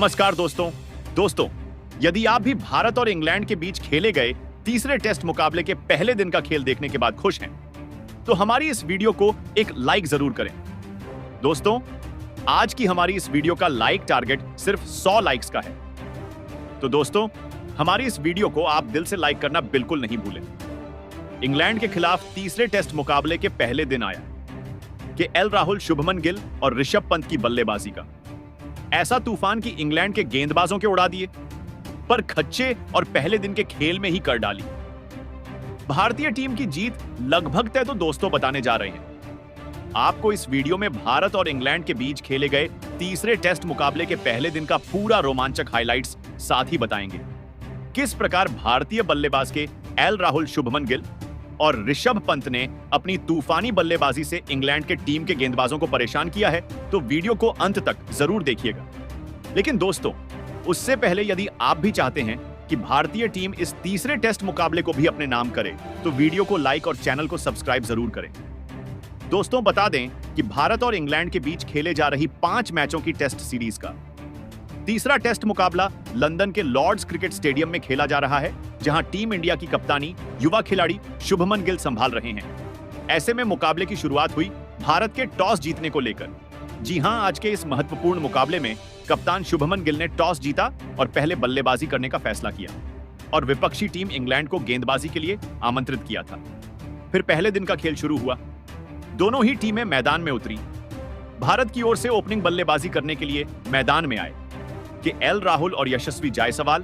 नमस्कार दोस्तों, यदि आप भी भारत और इंग्लैंड के बीच खेले गए तीसरे टेस्ट मुकाबले के पहले दिन का खेल देखने के बाद खुश हैं, तो हमारी इस वीडियो को एक लाइक जरूर करें। दोस्तों, आज की हमारी इस वीडियो का लाइक टारगेट सिर्फ 100 लाइक्स का है। तो दोस्तों, हमारी इस वीडियो को आप दिल से लाइक करना बिल्कुल नहीं भूलें। इंग्लैंड के खिलाफ तीसरे टेस्ट मुकाबले के पहले दिन आया कि एल राहुल, शुभमन गिल और ऋषभ पंत की बल्लेबाजी का ऐसा तूफान कि इंग्लैंड के गेंदबाजों के उड़ा दिए, पर खच्चे और पहले दिन के खेल में ही कर डाली। भारतीय टीम की जीत लगभग तय तो दोस्तों बताने जा रहे हैं। आपको इस वीडियो में भारत और इंग्लैंड के बीच खेले गए तीसरे टेस्ट मुकाबले के पहले दिन का पूरा रोमांचक हाइलाइट्स साथ ही बताएंगे। किस प्रकार भारतीय बल्लेबाज के एल राहुल, शुभमन गिल और ऋषभ पंत ने अपनी तूफानी बल्लेबाजी से इंग्लैंड के टीम के गेंदबाजों को परेशान किया है, तो वीडियो को अंत तक जरूर देखिएगा। लेकिन दोस्तों, उससे पहले यदि आप भी चाहते हैं कि भारतीय टीम इस तीसरे टेस्ट मुकाबले को भी अपने नाम करे, तो वीडियो को लाइक और चैनल को सब्सक्राइब जरूर करें। दोस्तों, बता दें कि भारत और इंग्लैंड के बीच खेले जा रही 5 मैचों की टेस्ट सीरीज का तीसरा टेस्ट मुकाबला लंदन के लॉर्ड्स क्रिकेट स्टेडियम में खेला जा रहा है, जहां टीम इंडिया की कप्तानी युवा खिलाड़ी शुभमन गिल संभाल रहे हैं। ऐसे में मुकाबले की शुरुआत हुई भारत के टॉस जीतने को लेकर। जी हां, आज के इस महत्वपूर्ण मुकाबले में कप्तान शुभमन गिल ने टॉस जीता और पहले बल्लेबाजी करने का फैसला किया और विपक्षी टीम इंग्लैंड को गेंदबाजी के लिए आमंत्रित किया था। फिर पहले दिन का खेल शुरू हुआ। दोनों ही टीमें मैदान में उतरी। भारत की ओर से ओपनिंग बल्लेबाजी करने के लिए मैदान में आए कि एल राहुल और यशस्वी जायसवाल,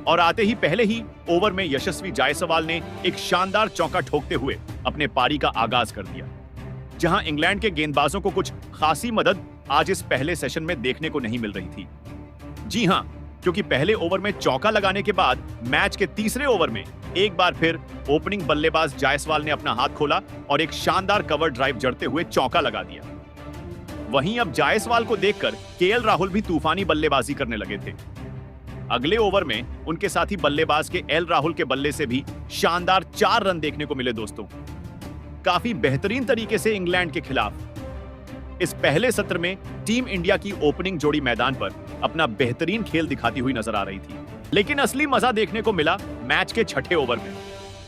और आते ही पहले ही ओवर में यशस्वी जायसवाल ने एक शानदार चौका ठोकते हुए अपने पारी का आगाज कर दिया, जहां इंग्लैंड के गेंदबाजों को कुछ खासी मदद आज इस पहले सेशन में देखने को नहीं मिल रही थी। जी हां, क्योंकि पहले ओवर में चौका लगाने के बाद मैच के तीसरे ओवर में एक बार फिर ओपनिंग बल्लेबाज जायसवाल ने अपना हाथ खोला और एक शानदार कवर ड्राइव जड़ते हुए चौका लगा दिया। वहीं अब जायसवाल को देखकर केएल राहुल भी तूफानी बल्लेबाजी करने लगे थे। अगले ओवर में उनके साथी बल्लेबाज के एल राहुल के बल्ले से भी शानदार 4 रन देखने को मिले। दोस्तों, काफी बेहतरीन तरीके से इंग्लैंड के खिलाफ इस पहले सत्र में टीम इंडिया की ओपनिंग जोड़ी मैदान पर अपना बेहतरीन खेल दिखाती हुई नजर आ रही थी। लेकिन असली मजा देखने को मिला मैच के 6ठे ओवर में,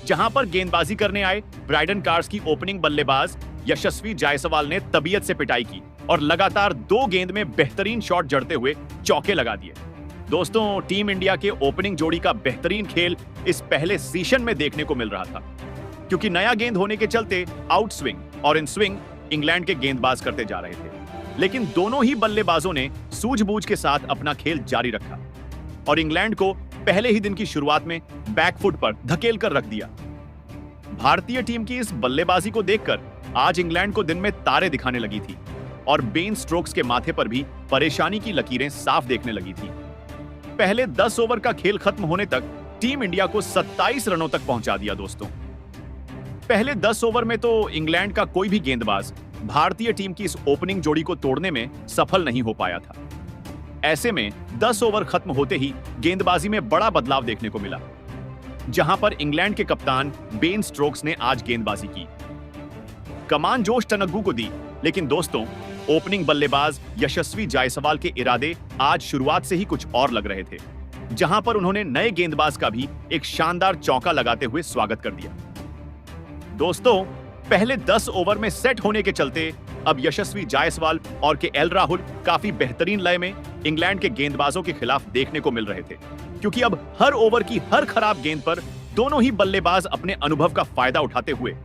जहां पर गेंदबाजी करने आए ब्राइडन कार्स की ओपनिंग बल्लेबाज यशस्वी जायसवाल ने तबीयत से पिटाई की और लगातार 2 गेंद में बेहतरीन शॉट जड़ते हुए चौके लगा दिए। दोस्तों, टीम इंडिया के ओपनिंग जोड़ी का बेहतरीन खेल इस पहले सीजन में देखने को मिल रहा था, क्योंकि नया गेंद होने के चलते आउट स्विंग और इन स्विंग इंग्लैंड के गेंदबाज करते जा रहे थे। लेकिन दोनों ही बल्लेबाजों ने सूझबूझ के साथ अपना खेल जारी रखा और इंग्लैंड को पहले ही दिन की शुरुआत में बैकफुट पर धकेल कर रख दिया। भारतीय टीम की इस बल्लेबाजी को देखकर आज इंग्लैंड को दिन में तारे दिखाने लगी थी और बेन स्टोक्स के माथे पर भी परेशानी की लकीरें साफ देखने लगी थी। पहले 10 ओवर का खेल खत्म होने तक टीम इंडिया को 27 रनों तक पहुंचा दिया। दोस्तों, पहले 10 ओवर में तो इंग्लैंड का कोई भी गेंदबाज भारतीय टीम की इस ओपनिंग जोड़ी को तोड़ने में सफल नहीं हो पाया था। ऐसे में 10 ओवर खत्म होते ही गेंदबाजी में बड़ा बदलाव देखने को मिला, जहां पर इंग्लैंड के कप्तान बेन स्टोक्स ने आज गेंदबाजी की। कमान जोश टनग्गू को दी, लेकिन दोस्तों, ओपनिंग बल्लेबाज यशस्वी जायसवाल के इरादे आज शुरुआत से ही कुछ और लग रहे थे, जहां पर उन्होंने नए गेंदबाज का भी एक शानदार चौका लगाते हुए स्वागत कर दिया। दोस्तों, पहले 10 ओवर में सेट होने के चलते अब यशस्वी जायसवाल और के एल राहुल काफी बेहतरीन लय में इंग्लैंड के गेंदबाजों के खिलाफ देखने को मिल रहे थे, क्योंकि अब हर ओवर की हर खराब गेंद पर दोनों ही बल्लेबाज अपने अनुभव का फायदा उठाते हुए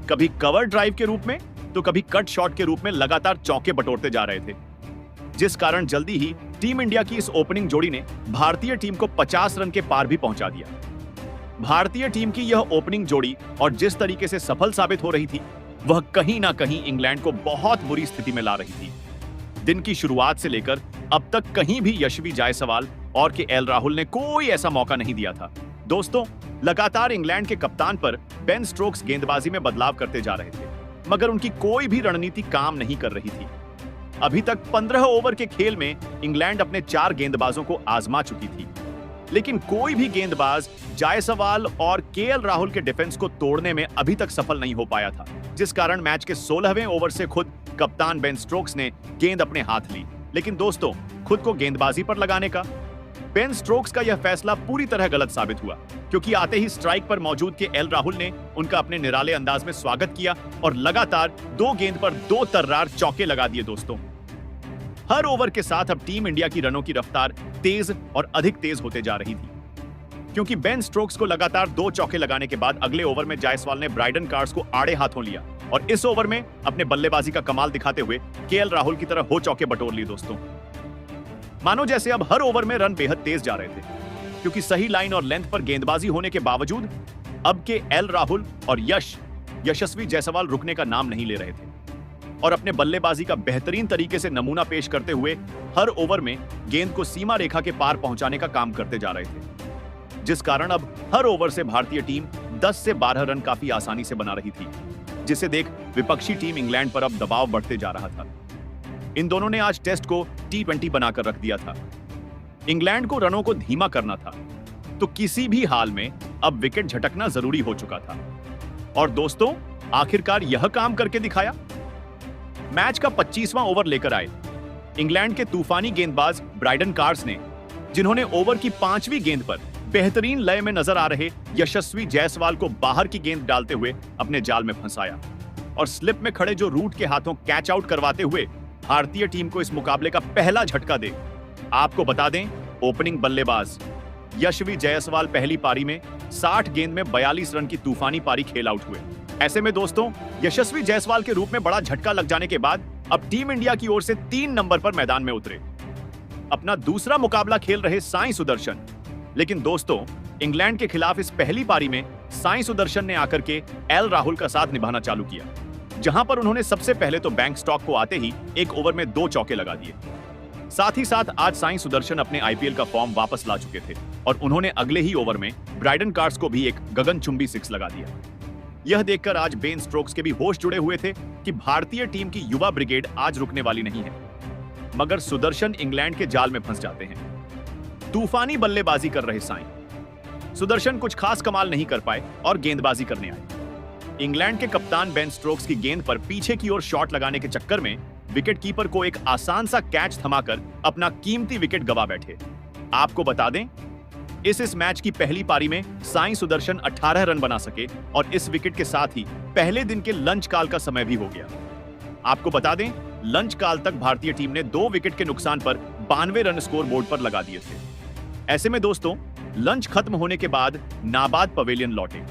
कभी कवर ड्राइव के रूप में तो कभी कट शॉट के रूप में लगातार चौके बटोरते जा रहे थे, जिस कारण जल्दी ही टीम इंडिया की इस ओपनिंग जोड़ी ने भारतीय टीम को 50 रन के पार भी पहुंचा दिया। भारतीय टीम की यह ओपनिंग जोड़ी और जिस तरीके से सफल साबित हो रही थी, वह कहीं ना कहीं इंग्लैंड को बहुत बुरी स्थिति में ला रही थी। दिन की शुरुआत से लेकर अब तक कहीं भी यशस्वी जायसवाल और के एल राहुल ने कोई ऐसा मौका नहीं दिया था। दोस्तों, लगातार इंग्लैंड के कप्तान पर बेन स्टोक्स गेंदबाजी में बदलाव करते जा रहे थे, मगर उनकी कोई भी रणनीति काम नहीं कर रही थी। अभी तक 15 ओवर के खेल में इंग्लैंड अपने 4 गेंदबाजों को आजमा चुकी थी, लेकिन कोई भी गेंदबाज जायसवाल और केएल राहुल के डिफेंस को तोड़ने में अभी तक सफल नहीं हो पाया था, जिस कारण मैच के 16वें ओवर से खुद कप्तान बेन स्टोक्स ने गेंद अपने हाथ ली। लेकिन दोस्तों, खुद को गेंदबाजी पर लगाने का। बेन स्टोक्स का यह फैसला पूरी तरह गलत साबित हुआ, क्योंकि आते ही स्ट्राइक पर मौजूद के एल राहुल ने उनका अपने निराले अंदाज में स्वागत किया और लगातार 2 गेंद पर 2 तर्रार चौके लगा दिए। दोस्तों, हर ओवर के साथ अब टीम इंडिया की रनों की रफ्तार तेज और अधिक तेज होते जा रही थी, क्योंकि बेन स्टोक्स को लगातार 2 चौके लगाने के बाद अगले ओवर में जायसवाल ने ब्राइडन कार्स को आड़े हाथों लिया और इस ओवर में अपने बल्लेबाजी का कमाल दिखाते हुए केएल राहुल की तरह हो चौके बटोर लिए। दोस्तों, मानो जैसे अब हर ओवर में रन बेहद तेज जा रहे थे, क्योंकि सही लाइन और लेंथ पर गेंदबाजी होने के बावजूद अब के एल राहुल और यशस्वी जायसवाल रुकने का नाम नहीं ले रहे थे और अपने बल्लेबाजी का बेहतरीन तरीके से नमूना पेश करते हुए हर ओवर में गेंद को सीमा रेखा के पार पहुंचाने का काम करते जा रहे थे, जिस कारण अब हर ओवर से भारतीय टीम 10 से 12 रन काफी आसानी से बना रही थी, जिसे देख विपक्षी टीम इंग्लैंड पर अब दबाव बढ़ते जा रहा था। इन दोनों ने आज टेस्ट को T20 बनाकर रख दिया था। इंग्लैंड को रनों को धीमा करना था, तो किसी भी हाल में अब विकेट झटकना जरूरी हो चुका था। और दोस्तों, आखिरकार यह काम करके दिखाया। मैच का 25वां ओवर लेकर आए इंग्लैंड के तूफानी गेंदबाज ब्राइडन कार्स ने, जिन्होंने ओवर की 5वीं गेंद पर बेहतरीन लय में नजर आ रहे यशस्वी जायसवाल को बाहर की गेंद डालते हुए अपने जाल में फंसाया और स्लिप में खड़े जो रूट के हाथों कैच आउट करवाते हुए भारतीय टीम को इस मुकाबले का पहला झटका दे। आपको बता दें, ओपनिंग बल्लेबाज यशस्वी जायसवाल पहली पारी में 60 गेंद में 42 रन की तूफानी पारी खेल आउट हुए। ऐसे में दोस्तों, यशस्वी जायसवाल के रूप में बड़ा झटका लग जाने के बाद अब टीम इंडिया की ओर से 3 नंबर पर मैदान में उतरे अपना दूसरा मुकाबला खेल रहे साई सुदर्शन। लेकिन दोस्तों, इंग्लैंड के खिलाफ इस पहली पारी में साई सुदर्शन ने आकर के एल राहुल का साथ निभाना चालू किया, जहां पर उन्होंने सबसे पहले तो बैंक स्टॉक को आते ही एक ओवर में 2 चौके लगा दिए। साथ ही साथ आज साई सुदर्शन अपने आईपीएल का फॉर्म वापस ला चुके थे और उन्होंने अगले ही ओवर में ब्राइडन कार्स को भी एक गगनचुंबी 6 लगा दिया। यह देखकर आज बेन स्टोक्स के भी होश जुड़े हुए थे कि भारतीय टीम की युवा ब्रिगेड आज रुकने वाली नहीं है, मगर सुदर्शन इंग्लैंड के जाल में फंस जाते हैं। तूफानी बल्लेबाजी कर रहे साई सुदर्शन कुछ खास कमाल नहीं कर पाए और गेंदबाजी करने आए। इंग्लैंड के कप्तान बेन स्टोक्स की गेंद पर पीछे की ओर शॉट लगाने के चक्कर में विकेट कीपर को एक आसान सा कैच थमाकर अपना कीमती विकेट गवा बैठे। आपको बता दें, इस मैच की पहली पारी में साई सुदर्शन 18 रन बना सके और इस विकेट के साथ ही पहले दिन के लंच काल का समय भी हो गया। आपको बता दें, लंच काल तक भारतीय टीम ने 2 विकेट के नुकसान पर 92 रन स्कोर बोर्ड पर लगा दिए थे। ऐसे में दोस्तों, लंच खत्म होने के बाद नाबाद पवेलियन लौटे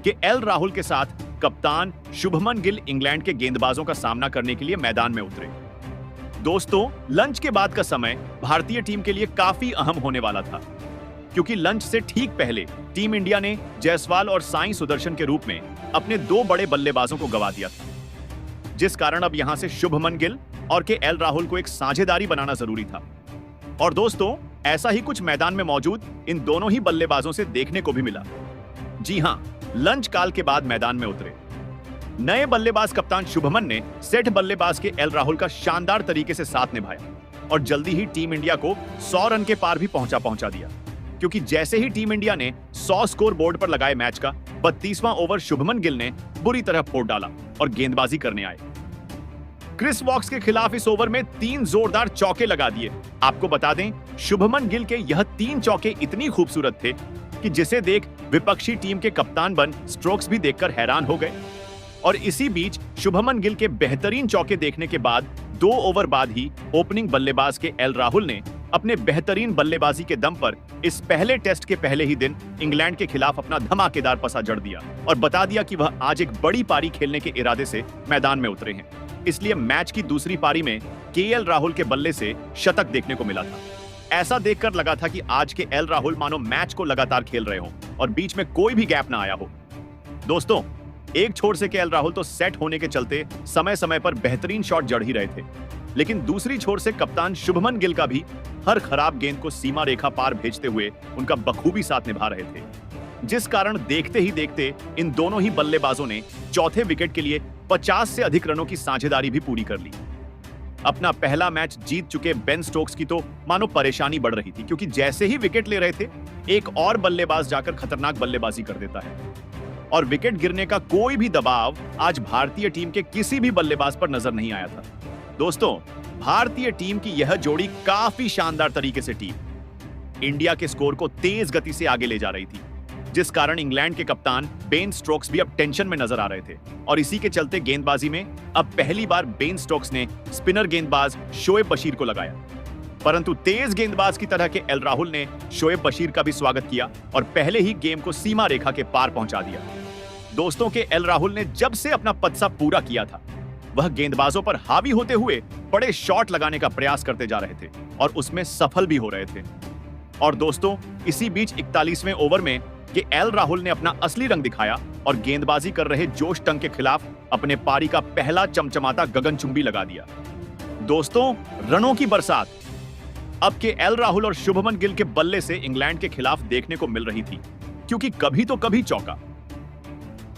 कि एल राहुल के साथ कप्तान शुभमन गिल इंग्लैंड के गेंदबाजों का सामना करने के लिए मैदान में उतरे। दोस्तों, लंच के बाद का समय भारतीय टीम के लिए काफी अहम होने वाला था, क्योंकि लंच से ठीक पहले टीम इंडिया ने जायसवाल और साई सुदर्शन के रूप में अपने 2 बड़े बल्लेबाजों को गवा दिया था, जिस कारण अब यहां से शुभमन गिल और के एल राहुल को एक साझेदारी बनाना जरूरी था। और दोस्तों, ऐसा ही कुछ मैदान में मौजूद इन दोनों ही बल्लेबाजों से देखने को भी मिला। जी हां, लंच काल के बाद मैदान में उतरे नए बल्लेबाज कप्तान शुभमन ने सेठ बल्लेबाज के एल राहुल का शानदार तरीके से साथ निभाया और जल्दी ही टीम इंडिया को 100 रन के पार भी पहुंचा दिया, क्योंकि जैसे ही टीम इंडिया ने 100 स्कोर बोर्ड पर लगाए मैच का 32वां ओवर शुभमन गिल ने बुरी तरह फोड़ डाला और गेंदबाजी करने आए। क्रिस वॉक्स के खिलाफ इस ओवर में 3 जोरदार चौके लगा दिए। आपको बता दें, शुभमन गिल के यह 3 चौके इतनी खूबसूरत थे कि जिसे देख विपक्षी टीम के कप्तान बन स्टोक्स भी देखकर हैरान हो गए। और इसी बीच शुभमन गिल के बेहतरीन चौके देखने के बाद 2 ओवर बाद ही ओपनिंग बल्लेबाज के एल राहुल ने अपने बेहतरीन बल्लेबाजी के दम पर इस पहले टेस्ट के पहले ही दिन इंग्लैंड के खिलाफ अपना धमाकेदार पसा जड़ दिया और बता दिया कि वह आज एक बड़ी पारी खेलने के इरादे से मैदान में उतरे हैं। इसलिए मैच की दूसरी पारी में केएल राहुल के बल्ले से शतक देखने को मिला था। ऐसा देखकर लगा था कि आज के एल राहुल मानो मैच को लगातार खेल रहे हों और बीच में कोई भी गैप ना आया हो। दोस्तों, एक छोर से केएल राहुल तो सेट होने के चलते समय समय पर बेहतरीन शॉट जड़ ही रहे थे, लेकिन दूसरी छोर से कप्तान शुभमन गिल का भी हर खराब गेंद को सीमा रेखा पार भेजते हुए उनका बखूबी साथ निभा रहे थे, जिस कारण देखते ही देखते इन दोनों ही बल्लेबाजों ने चौथे विकेट के लिए 50 से अधिक रनों की साझेदारी भी पूरी कर ली। अपना पहला मैच जीत चुके बेन स्टोक्स की तो मानो परेशानी बढ़ रही थी, क्योंकि जैसे ही विकेट ले रहे थे एक और बल्लेबाज जाकर खतरनाक बल्लेबाजी कर देता है और विकेट गिरने का कोई भी दबाव आज भारतीय टीम के किसी भी बल्लेबाज पर नजर नहीं आया था। दोस्तों, भारतीय टीम की यह जोड़ी काफी शानदार तरीके से इंडिया के स्कोर को तेज गति से आगे ले जा रही थी, जिस कारण इंग्लैंड के कप्तान बेन स्टोक्स भी अब टेंशन में नजर आ रहे थे। और इसी के चलते गेंदबाजी में अब पहली बार बेन स्टोक्स ने स्पिनर गेंदबाज शोएब बशीर को लगाया, परंतु तेज गेंदबाज की तरह के एल राहुल ने शोएब बशीर का भी स्वागत किया और पहले ही गेम को सीमा रेखा के पार पहुंचा दिया। दोस्तों के एल राहुल ने जब से अपना पदसा पूरा किया था, वह गेंदबाजों पर हावी होते हुए बड़े शॉट लगाने का प्रयास करते जा रहे थे और उसमें सफल भी हो रहे थे। और दोस्तों, इसी बीच 41वें ओवर में कि एल राहुल ने अपना असली रंग दिखाया और गेंदबाजी कर रहे जोश टंग के खिलाफ अपने पारी का पहला चमचमाता गगनचुंबी लगा दिया। दोस्तों, रनों की बरसात अब के एल राहुल और शुभमन गिल के बल्ले से इंग्लैंड के खिलाफ देखने को मिल रही थी, क्योंकि कभी तो कभी चौका।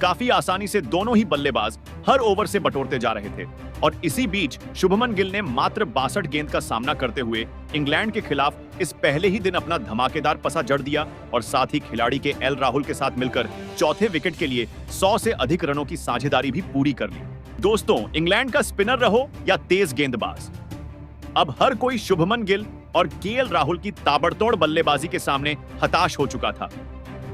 काफी आसानी से दोनों ही बल्लेबाज हर ओवर से बटोरते जा रहे थे और इसी बीच शुभमन गिल ने मात्र 62 गेंद का सामना करते हुए इंग्लैंड के खिलाफ इस पहले ही दिन अपना धमाकेदार पसा जड़ दिया और साथ ही खिलाड़ी के एल राहुल के साथ मिलकर चौथे विकेट के लिए 100 से अधिक रनों की साझेदारी भी पूरी कर ली। दोस्तों, इंग्लैंड का स्पिनर रहो या तेज गेंदबाज, अब हर कोई शुभमन गिल और केएल राहुल की ताबड़तोड़ बल्लेबाजी के सामने हताश हो चुका था,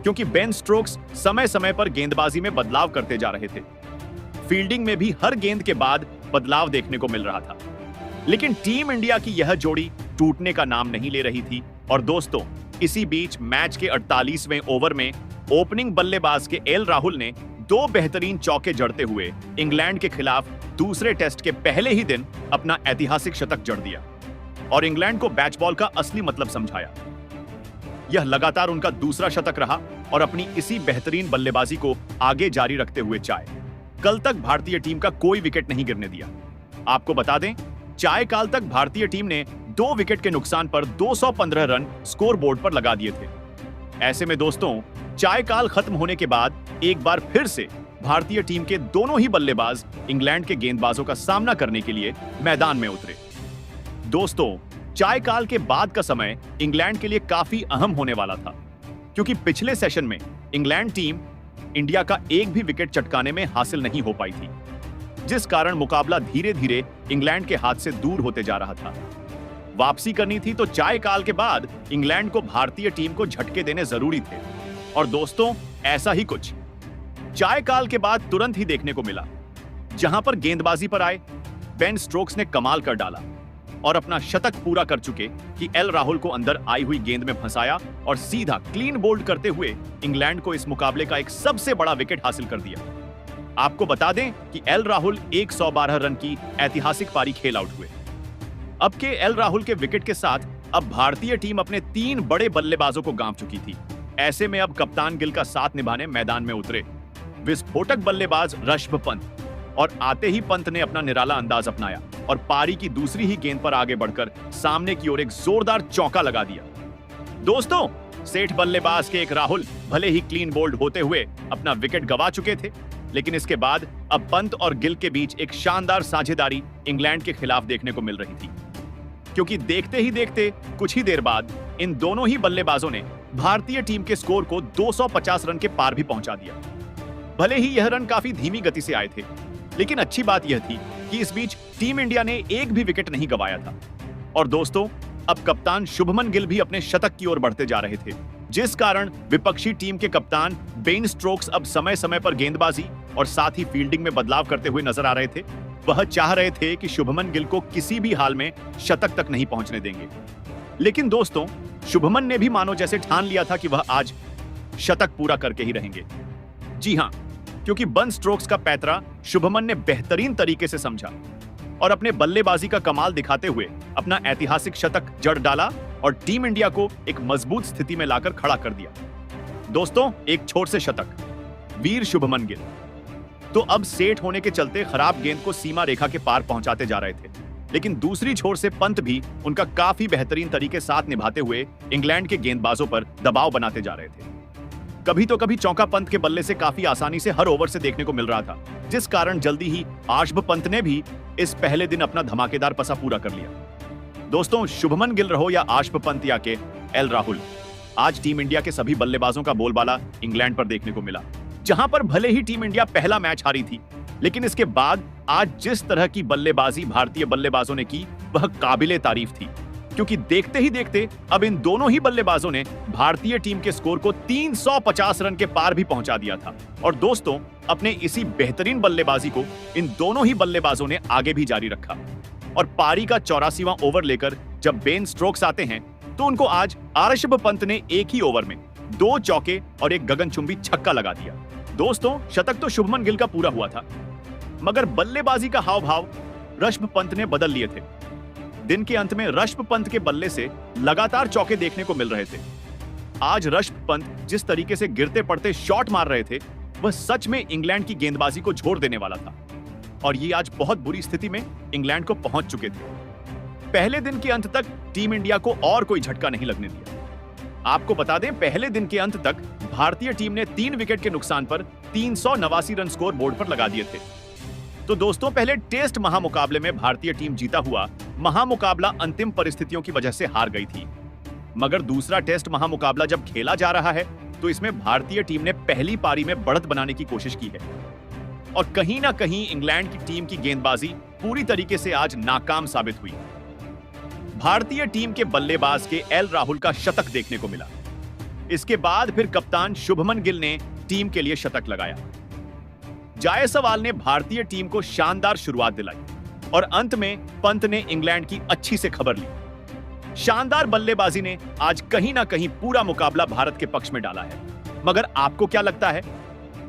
क्योंकि बेन स्टोक्स समय समय पर गेंदबाजी में बदलाव करते जा रहे थे। फील्डिंग में भी हर गेंद के बाद बदलाव देखने को मिल रहा था, लेकिन टीम इंडिया की यह जोड़ी टूटने का नाम नहीं ले रही थी। और दोस्तों, इसी बीच मैच के 48वें ओवर में ओपनिंग बल्लेबाज के एल राहुल ने 2 बेहतरीन चौके जड़ते हुए इंग्लैंड के खिलाफ दूसरे टेस्ट के पहले ही दिन अपना ऐतिहासिक शतक जड़ दिया और इंग्लैंड को बैच बॉल का असली मतलब समझाया। यह लगातार उनका दूसरा शतक रहा और अपनी इसी बेहतरीन बल्लेबाजी को आगे जारी रखते हुए कल तक भारतीय टीम का कोई विकेट नहीं गिरने दिया। आपको बता दें, काल तक भारतीय टीम ने 2 विकेट के नुकसान पर 215 रन स्कोर बोर्ड पर लगा दिए थे। ऐसे में दोस्तों, काल खत्म होने के बाद एक बार फिर से भारतीय टीम के दोनों ही बल्लेबाज इंग्लैंड के गेंदबाजों का सामना करने के लिए मैदान में उतरे। दोस्तों, काल के बाद का समय इंग्लैंड के लिए काफी अहम होने वाला था, क्योंकि पिछले सेशन में इंग्लैंड टीम इंडिया का एक भी विकेट चटकाने में हासिल नहीं हो पाई थी, जिस कारण मुकाबला धीरे धीरे इंग्लैंड के हाथ से दूर होते जा रहा था। वापसी करनी थी तो काल के बाद इंग्लैंड को भारतीय टीम को झटके देने जरूरी थे। और दोस्तों, ऐसा ही कुछ काल के बाद तुरंत ही देखने को मिला, जहां पर गेंदबाजी पर आए बेन स्टोक्स ने कमाल कर डाला और अपना शतक पूरा कर चुके कि एल राहुल को अंदर आई हुई गेंद में फंसाया और सीधा क्लीन बोल्ड करते हुए इंग्लैंड को इस मुकाबले का एक सबसे बड़ा विकेट हासिल कर दिया। आपको बता दें कि एल राहुल 112 रन की ऐतिहासिक पारी खेल आउट हुए। अब के एल राहुल के विकेट के साथ अब भारतीय टीम अपने 3 बड़े बल्लेबाजों को गांव चुकी थी। ऐसे में अब कप्तान गिल का साथ निभाने मैदान में उतरे विस्फोटक बल्लेबाज ऋषभ पंत, और आते ही पंत ने अपना निराला अंदाज अपनाया और पारी की दूसरी ही गेंद पर आगे बढ़कर सामने की ओर एक जोरदार चौका लगा दिया। दोस्तों, सेठ बल्लेबाज के एक राहुल भले ही क्लीन बोल्ड होते हुए अपना विकेट गंवा चुके थे, लेकिन इसके बाद अब पंत और गिल के बीच एक शानदार साझेदारी इंग्लैंड के खिलाफ देखने को मिल रही थी, क्योंकि देखते ही देखते कुछ ही देर बाद इन दोनों ही बल्लेबाजों ने भारतीय टीम के स्कोर को 250 रन के पार भी पहुंचा दिया। भले ही यह रन काफी धीमी गति से आए थे, लेकिन अच्छी बात यह थी कि इस बीच टीम इंडिया ने एक भी विकेट नहीं गंवाया था। और दोस्तों, अब कप्तान शुभमन गिल भी अपने शतक की ओर बढ़ते जा रहे थे, जिस कारण विपक्षी टीम के कप्तान बेन स्टोक्स अब समय समय पर गेंदबाजी और साथ ही फील्डिंग में बदलाव करते हुए नजर आ रहे थे। वह चाह रहे थे कि शुभमन गिल को किसी भी हाल में शतक तक नहीं पहुंचने देंगे। लेकिन दोस्तों, शुभमन ने भी मानो जैसे ठान लिया था कि वह आज शतक पूरा करके ही रहेंगे। जी हां, क्योंकि बेन स्टोक्स का पैतरा शुभमन ने बेहतरीन तरीके से समझा और अपने बल्लेबाजी का कमाल दिखाते हुए अपना ऐतिहासिक शतक जड़ डाला और टीम इंडिया को एक मजबूत स्थिति में लाकर खड़ा कर दिया। दोस्तों, एक छोर से शतक, वीर शुभमन गिल तो अब सेठ होने के चलते खराब गेंद को सीमा रेखा के पार पहुंचाते जा रहे थे, लेकिन दूसरी छोर से पंत भी उनका काफी बेहतरीन तरीके साथ निभाते हुए इंग्लैंड के गेंदबाजों पर दबाव बनाते जा रहे थे। कभी तो कभी चौका पंत के बल्ले से काफी आसानी से हर ओवर से देखने को मिल रहा था, जिस कारण जल्दी ही ऋषभ पंत ने भी इस पहले दिन अपना धमाकेदार पसा पूरा कर लिया। दोस्तों, शुभमन गिल रहो या ऋषभ पंत या के एल राहुल, आज टीम इंडिया के सभी बल्लेबाजों का बोलबाला इंग्लैंड पर देखने को मिला। जहां पर भले ही टीम इंडिया पहला मैच हारी थी, लेकिन इसके बाद आज जिस तरह की बल्लेबाजी भारतीय बल्लेबाजों ने की वह काबिले तारीफ थी, क्योंकि देखते ही देखते अब इन दोनों ही बल्लेबाजों ने भारतीय टीम के स्कोर को 350 रन के पार भी पहुंचा दिया था। और दोस्तों, अपने इसी बेहतरीन बल्लेबाजी को इन दोनों ही बल्लेबाजों ने आगे भी जारी रखा और पारी का 84वां ओवर लेकर जब बेन स्टोक्स आते हैं तो उनको आज ऋषभ पंत ने एक ही ओवर में 2 चौके और एक गगनचुंबी छक्का लगा दिया। दोस्तों, शतक तो शुभमन गिल का पूरा हुआ था, मगर बल्लेबाजी का हाव भाव ऋषभ पंत ने बदल लिए थे। दिन के अंत में ऋषभ पंत के बल्ले से लगातार चौके देखने को मिल रहे थे। आज ऋषभ पंत जिस तरीके से गिरते पड़ते शॉट मार रहे थे वह सच में इंग्लैंड की गेंदबाजी को झोड़ देने वाला था और ये आज बहुत बुरी स्थिति में इंग्लैंड को पहुंच चुके थे। पहले दिन के अंत तक टीम इंडिया को और कोई झटका नहीं लगने दिया। आपको बता दें, पहले दिन के अंत तक भारतीय टीम ने 3 विकेट के नुकसान पर 389 रन स्कोर बोर्ड पर लगा दिए थे। तो दोस्तों, पहले टेस्ट महामुकाबले में भारतीय टीम जीता हुआ महामुकाबला अंतिम परिस्थितियों की वजह से हार गई थी, मगर दूसरा टेस्ट महामुकाबला जब खेला जा रहा है तो इसमें भारतीय टीम ने पहली पारी में बढ़त बनाने की कोशिश की है और कहीं ना कहीं इंग्लैंड की टीम की गेंदबाजी पूरी तरीके से आज नाकाम साबित हुई। भारतीय टीम के बल्लेबाज के एल राहुल का शतक देखने को मिला। इसके बाद फिर कप्तान शुभमन गिल ने टीम के लिए शतक लगाया। जायसवाल ने भारतीय टीम को शानदार शुरुआत दिलाई और अंत में पंत ने इंग्लैंड की अच्छी से खबर ली। शानदार बल्लेबाजी ने आज कहीं ना कहीं पूरा मुकाबला भारत के पक्ष में डाला है। मगर आपको क्या लगता है,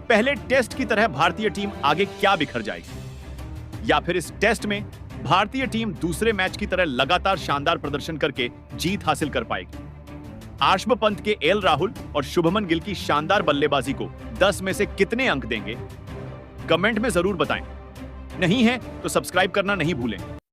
पहले टेस्ट की तरह भारतीय टीम आगे क्या बिखर जाएगी, या फिर इस टेस्ट में भारतीय टीम दूसरे मैच की तरह लगातार शानदार प्रदर्शन करके जीत हासिल कर पाएगी? ऋषभ पंत के एल राहुल और शुभमन गिल की शानदार बल्लेबाजी को 10 में से कितने अंक देंगे? कमेंट में जरूर बताएं। नहीं है तो सब्सक्राइब करना नहीं भूलें।